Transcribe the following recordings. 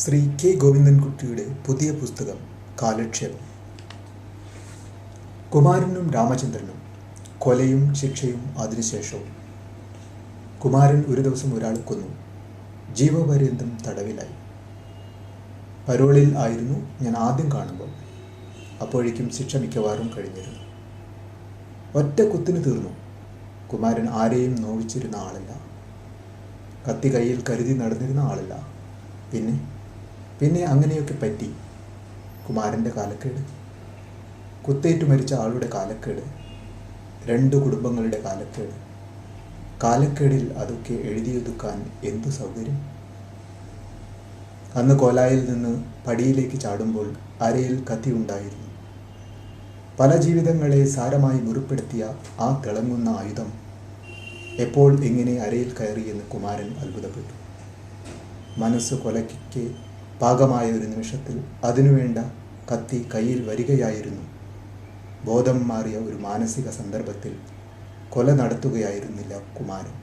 Shri K ഗോവിന്ദൻകുട്ടിയുടെ പുതിയ പുസ്തകം കാലക്ഷേപം. കുമാരനും രാമചന്ദ്രനും, കൊലയും ശിക്ഷയും അതിനുശേഷവും. കുമാരൻ ഒരു ദിവസം ഒരാൾ കൊന്നു. ജീവപര്യന്തം തടവിലായി. പരോളിൽ ആയിരുന്നു ഞാൻ ആദ്യം കാണുമ്പോൾ. അപ്പോഴേക്കും ശിക്ഷ മിക്കവാറും കഴിഞ്ഞിരുന്നു. ഒറ്റ കുത്തിന് തീർന്നു. കുമാരൻ ആരെയും നോവിച്ചിരുന്ന ആളല്ല. കത്തി കയ്യിൽ കരുതി നടന്നിരുന്ന ആളല്ല. പിന്നെ അങ്ങനെയൊക്കെ പറ്റി. കുമാരൻ്റെ കാലക്കേട്, കുത്തേറ്റു മരിച്ച ആളുടെ കാലക്കേട്, 2 കുടുംബങ്ങളുടെ കാലക്കേട്. കാലക്കേടിൽ അതൊക്കെ എഴുതിയൊതുക്കാൻ എന്തു സൗകര്യം. അന്ന് കോലായിൽ നിന്ന് പടിയിലേക്ക് ചാടുമ്പോൾ അരയിൽ കത്തി ഉണ്ടായിരുന്നു. പല ജീവിതങ്ങളെ സാരമായി മുറിപ്പെടുത്തിയ ആ തിളങ്ങുന്ന ആയുധം എപ്പോൾ എങ്ങനെ അരയിൽ കയറിയെന്ന് കുമാരൻ അത്ഭുതപ്പെട്ടു. മനസ്സ് കൊലയ്ക്ക് പാകമായ ഒരു നിമിഷത്തിൽ അതിനുവേണ്ട കത്തി കയ്യിൽ വരികയായിരുന്നു. ബോധം മാറിയ ഒരു മാനസിക സന്ദർഭത്തിൽ കൊല നടത്തുകയായിരുന്നില്ല കുമാരൻ.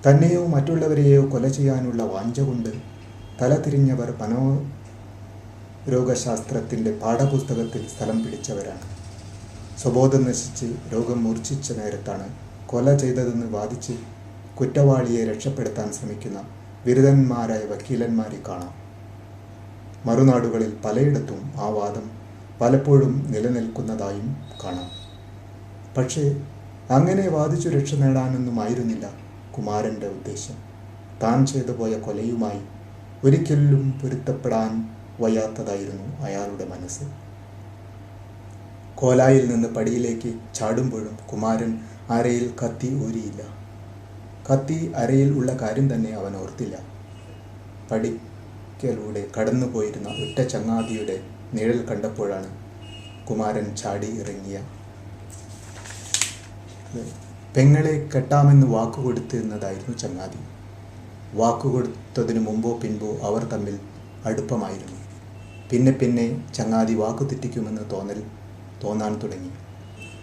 തന്നെയോ മറ്റുള്ളവരെയോ കൊല ചെയ്യാനുള്ള വാഞ്ച കൊണ്ട് തലതിരിഞ്ഞവർ മനോരോഗശാസ്ത്രത്തിൻ്റെ പാഠപുസ്തകത്തിൽ സ്ഥലം പിടിച്ചവരാണ്. സ്വബോധം നശിച്ച് രോഗം മൂർച്ഛിച്ച നേരത്താണ് കൊല ചെയ്തതെന്ന് വാദിച്ച് കുറ്റവാളിയെ രക്ഷപ്പെടുത്താൻ ശ്രമിക്കുന്ന ബിരുദന്മാരായ വക്കീലന്മാരെ കാണാം. മറുനാടുകളിൽ പലയിടത്തും ആ വാദം പലപ്പോഴും നിലനിൽക്കുന്നതായും കാണാം. പക്ഷേ അങ്ങനെ വാദിച്ചു രക്ഷ നേടാനൊന്നുമായിരുന്നില്ല കുമാരൻ്റെ ഉദ്ദേശം. താൻ ചെയ്തു പോയ കൊലയുമായി ഒരിക്കലും പൊരുത്തപ്പെടാൻ വയ്യാത്തതായിരുന്നു അയാളുടെ മനസ്സ്. കോലായിൽ നിന്ന് പടിയിലേക്ക് ചാടുമ്പോഴും കുമാരൻ അരയിൽ കത്തി ഊരിയില്ല. കത്തി അരയിൽ ഉള്ള കാര്യം തന്നെ അവൻ ഓർത്തില്ല. പടിക്കലൂടെ കടന്നുപോയിരുന്ന ഒറ്റ ചങ്ങാതിയുടെ നിഴൽ കണ്ടപ്പോഴാണ് കുമാരൻ ചാടി ഇറങ്ങിയ. പെങ്ങളെ കെട്ടാമെന്ന് വാക്കുകൊടുത്തിരുന്നതായിരുന്നു ചങ്ങാതി. വാക്കുകൊടുത്തതിനു മുമ്പോ പിൻപോ അവർ തമ്മിൽ അടുപ്പമായിരുന്നു. പിന്നെ ചങ്ങാതി വാക്കു തെറ്റിക്കുമെന്ന് തോന്നാൻ തുടങ്ങി.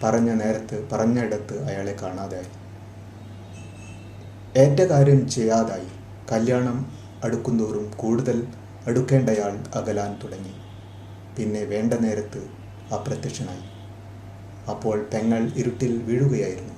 പറഞ്ഞിടത്ത് അയാളെ കാണാതായി. ഏറ്റ കാര്യം ചെയ്യാതായി. കല്യാണം അടുക്കുന്തോറും കൂടുതൽ അടുക്കേണ്ടയാൾ അകലാൻ തുടങ്ങി. പിന്നെ വേണ്ട നേരത്ത് അപ്രത്യക്ഷനായി. അപ്പോൾ പെങ്ങൾ ഇരുട്ടിൽ വീഴുകയായിരുന്നു.